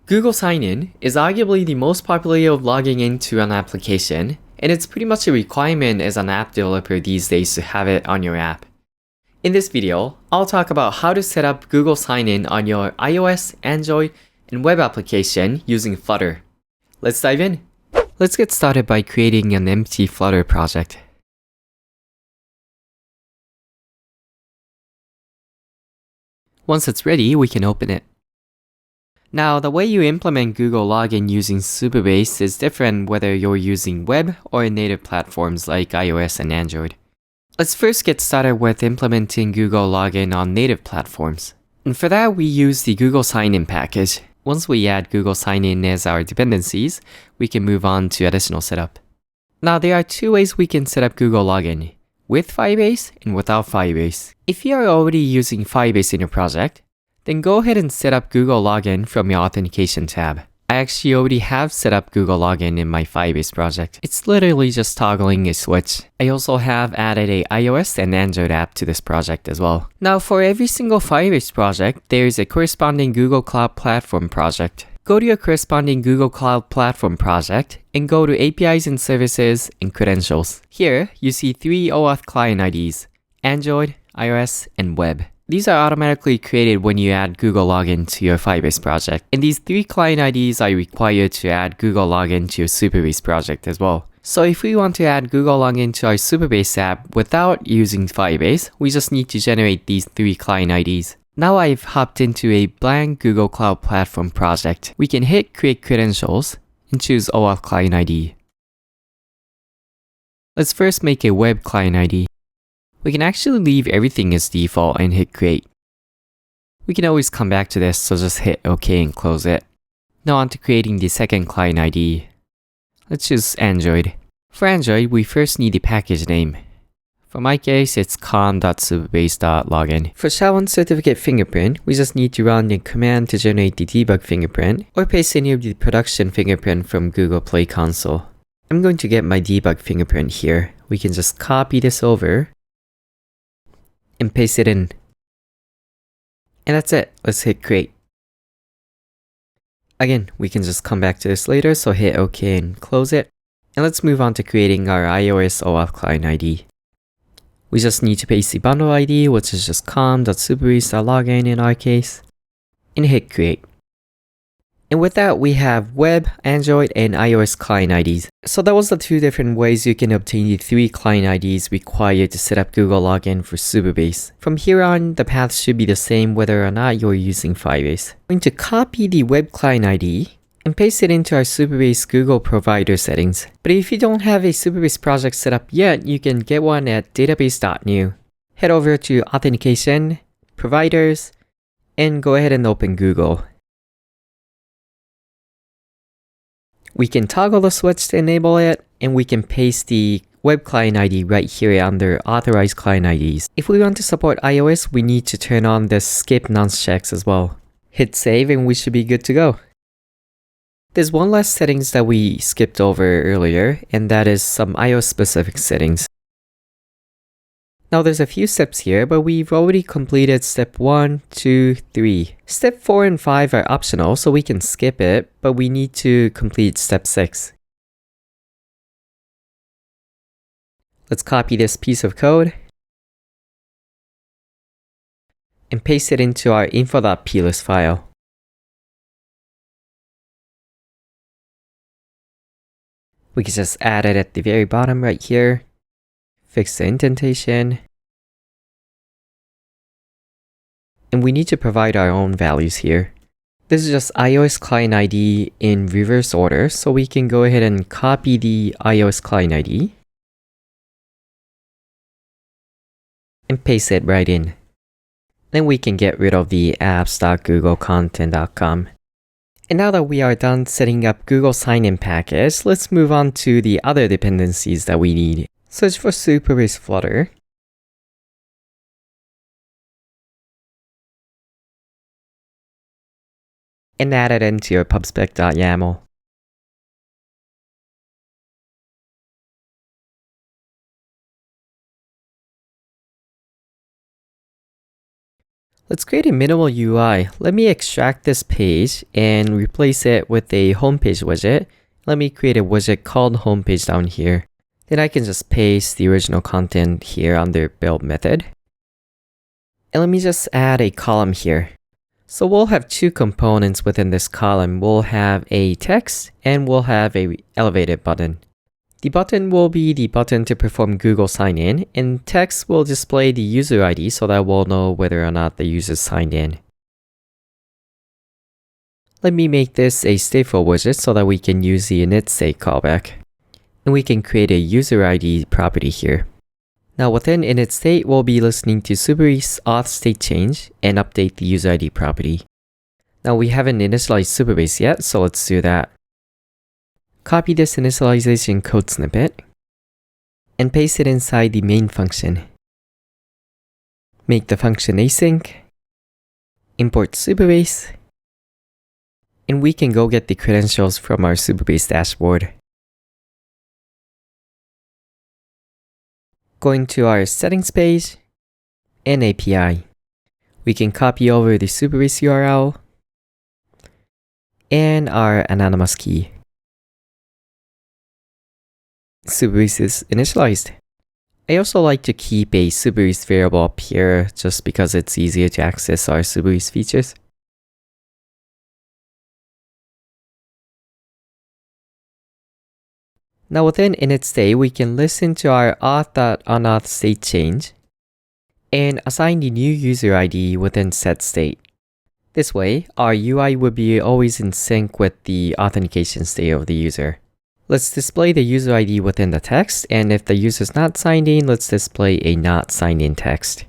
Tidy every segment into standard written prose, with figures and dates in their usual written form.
Google Sign-In is arguably the most popular way of logging into an application, and it's pretty much a requirement as an app developer these days to have it on your app. In this video, I'll talk about how to set up Google Sign-In on your iOS, Android, and web application using Flutter. Let's dive in. Let's get started by creating an empty Flutter project. Once it's ready, we can open it. Now, the way you implement Google Login using Supabase is different whether you're using web or native platforms like iOS and Android. Let's first get started with implementing Google Login on native platforms. And for that, we use the Google Sign-In package. Once we add Google Sign-In as our dependencies, we can move on to additional setup. Now, there are two ways we can set up Google Login, with Firebase and without Firebase. If you are already using Firebase in your project, then go ahead and set up Google Login from your Authentication tab. I actually already have set up Google Login in my Firebase project. It's literally just toggling a switch. I also have added a iOS and Android app to this project as well. Now for every single Firebase project, there is a corresponding Google Cloud Platform project. Go to your corresponding Google Cloud Platform project and go to APIs and Services and Credentials. Here, you see three OAuth client IDs, Android, iOS, and web. These are automatically created when you add Google Login to your Firebase project. And these three client IDs are required to add Google Login to your Supabase project as well. So if we want to add Google Login to our Supabase app without using Firebase, we just need to generate these three client IDs. Now I've hopped into a blank Google Cloud Platform project. We can hit Create Credentials and choose OAuth Client ID. Let's first make a web client ID. We can actually leave everything as default and hit create. We can always come back to this, so just hit OK and close it. Now on to creating the second client ID. Let's choose Android. For Android, we first need the package name. For my case, it's com.supabase.login. For SHA-1 certificate fingerprint, we just need to run the command to generate the debug fingerprint, or paste any of the production fingerprint from Google Play Console. I'm going to get my debug fingerprint here. We can just copy this over and paste it in. And that's it. Let's hit create. Again, we can just come back to this later, so hit OK and close it. And let's move on to creating our iOS OAuth client ID. We just need to paste the bundle ID, which is just com.supabase.login in our case, and hit create. And with that, we have web, Android, and iOS client IDs. So that was the two different ways you can obtain the three client IDs required to set up Google Login for Supabase. From here on, the path should be the same whether or not you're using Firebase. I'm going to copy the web client ID and paste it into our Supabase Google provider settings. But if you don't have a Supabase project set up yet, you can get one at database.new. Head over to Authentication, Providers, and go ahead and open Google. We can toggle the switch to enable it, and we can paste the web client ID right here under Authorized Client IDs. If we want to support iOS, we need to turn on the Skip Nonce checks as well. Hit save and we should be good to go. There's one last settings that we skipped over earlier, and that is some iOS specific settings. Now there's a few steps here, but we've already completed step 1, 2, 3. Step 4 and 5 are optional, so we can skip it, but we need to complete step 6. Let's copy this piece of code and paste it into our info.plist file. We can just add it at the very bottom right here. Fix the indentation. And we need to provide our own values here. This is just iOS client ID in reverse order, so we can go ahead and copy the iOS client ID and paste it right in. Then we can get rid of the apps.googlecontent.com. And now that we are done setting up Google Sign-In package, let's move on to the other dependencies that we need. Search for Supabase Flutter. And add it into your pubspec.yaml. Let's create a minimal UI. Let me extract this page and replace it with a homepage widget. Let me create a widget called homepage down here. Then I can just paste the original content here under build method. And let me just add a column here. So we'll have two components within this column. We'll have a text and we'll have a elevated button. The button will be the button to perform Google sign in, and text will display the user ID so that we'll know whether or not the user signed in. Let me make this a stateful widget so that we can use the init state callback. And we can create a user ID property here. Now within init state, we'll be listening to Supabase auth state change and update the user ID property. Now we haven't initialized Supabase yet, so let's do that. Copy this initialization code snippet and paste it inside the main function. Make the function async, import Supabase, and we can go get the credentials from our Supabase dashboard. Going to our settings page and API, we can copy over the Supabase URL and our anonymous key. Supabase is initialized. I also like to keep a Supabase variable up here just because it's easier to access our Supabase features. Now within init state, we can listen to our auth.unauth state change and assign the new user ID within set state. This way, our UI will be always in sync with the authentication state of the user. Let's display the user ID within the text, and if the user is not signed in, let's display a not signed in text.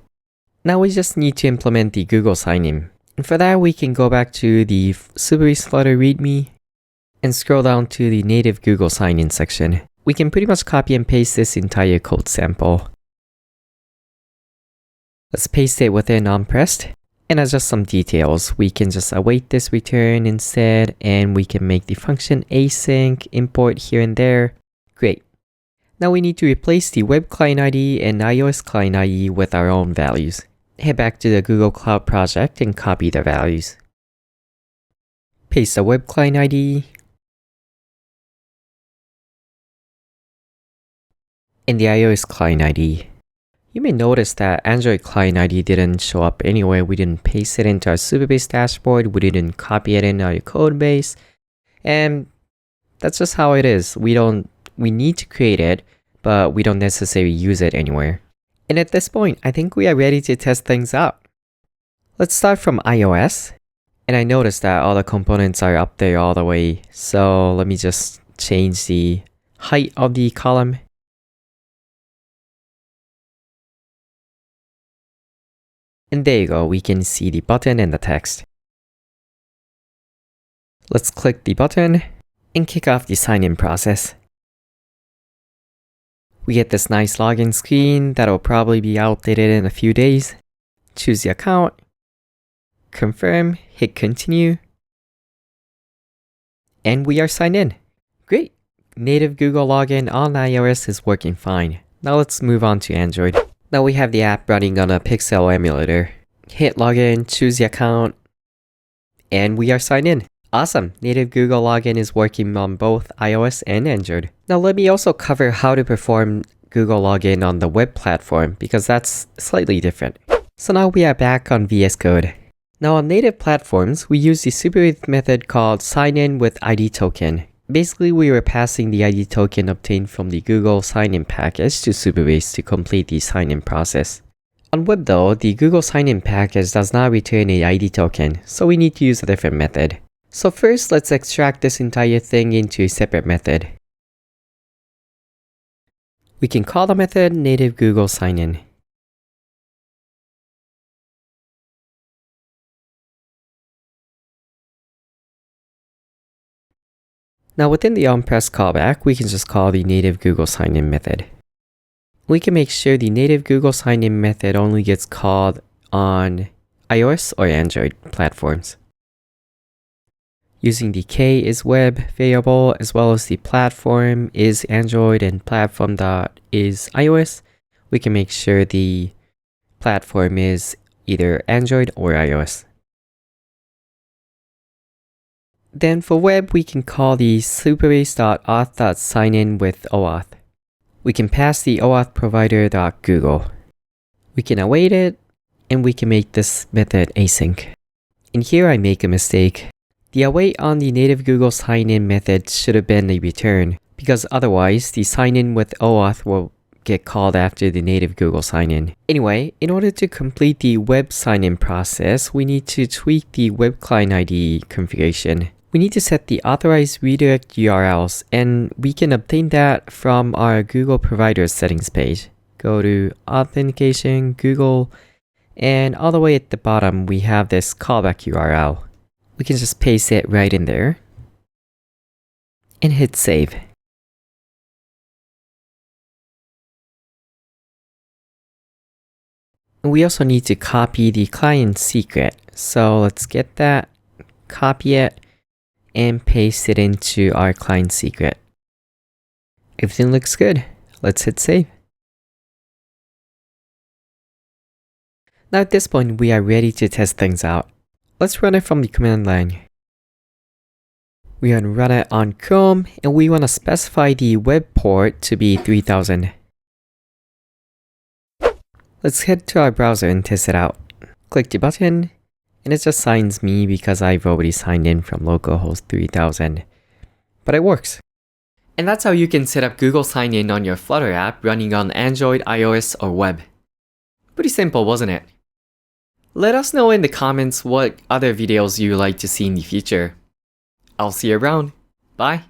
Now we just need to implement the Google sign-in. And for that, we can go back to the Supabase Flutter README and scroll down to the native Google sign-in section. We can pretty much copy and paste this entire code sample. Let's paste it within onPressed and adjust some details. We can just await this return instead, and we can make the function async, import here and there. Great. Now we need to replace the web client ID and iOS client ID with our own values. Head back to the Google Cloud project and copy the values. Paste the web client ID and the iOS client ID. You may notice that Android client ID didn't show up anywhere. We didn't paste it into our Supabase dashboard. We didn't copy it in our code base. And that's just how it is. We need to create it, but we don't necessarily use it anywhere. And at this point, I think we are ready to test things out. Let's start from iOS. And I noticed that all the components are up there all the way. So let me just change the height of the column. And there you go, we can see the button and the text. Let's click the button and kick off the sign-in process. We get this nice login screen that'll probably be outdated in a few days. Choose the account, confirm, hit continue, and we are signed in. Great! Native Google login on iOS is working fine. Now let's move on to Android. Now we have the app running on a Pixel emulator. Hit login, choose the account, and we are signed in. Awesome! Native Google login is working on both iOS and Android. Now let me also cover how to perform Google login on the web platform because that's slightly different. So now we are back on VS Code. Now on native platforms, we use the Supabase method called sign-in with ID token. Basically, we were passing the ID token obtained from the Google sign-in package to Supabase to complete the sign-in process. On web though, the Google sign-in package does not return a ID token, so we need to use a different method. So first, let's extract this entire thing into a separate method. We can call the method native Google sign-in. Now within the onPress callback, we can just call the native Google sign-in method. We can make sure the native Google sign-in method only gets called on iOS or Android platforms. Using the k is web variable as well as the platform is Android and platform dot is iOS, we can make sure the platform is either Android or iOS. Then for web, we can call the supabase.auth.signin with OAuth. We can pass the OAuth provider.google. We can await it, and we can make this method async. And here I make a mistake. The await on the native Google sign-in method should have been a return, because otherwise the sign-in with OAuth will get called after the native Google sign-in. Anyway, in order to complete the web sign-in process, we need to tweak the web client ID configuration. We need to set the authorized redirect URLs, and we can obtain that from our Google Provider settings page. Go to Authentication, Google, and all the way at the bottom we have this callback URL. We can just paste it right in there and hit save. And we also need to copy the client secret. So let's get that, copy it, and paste it into our client secret. Everything looks good. Let's hit save. Now at this point, we are ready to test things out. Let's run it from the command line. We want to run it on Chrome, and we want to specify the web port to be 3000. Let's head to our browser and test it out. Click the button, and it just signs me because I've already signed in from localhost 3000. But it works. And that's how you can set up Google Sign-In on your Flutter app running on Android, iOS, or web. Pretty simple, wasn't it? Let us know in the comments what other videos you'd like to see in the future. I'll see you around. Bye.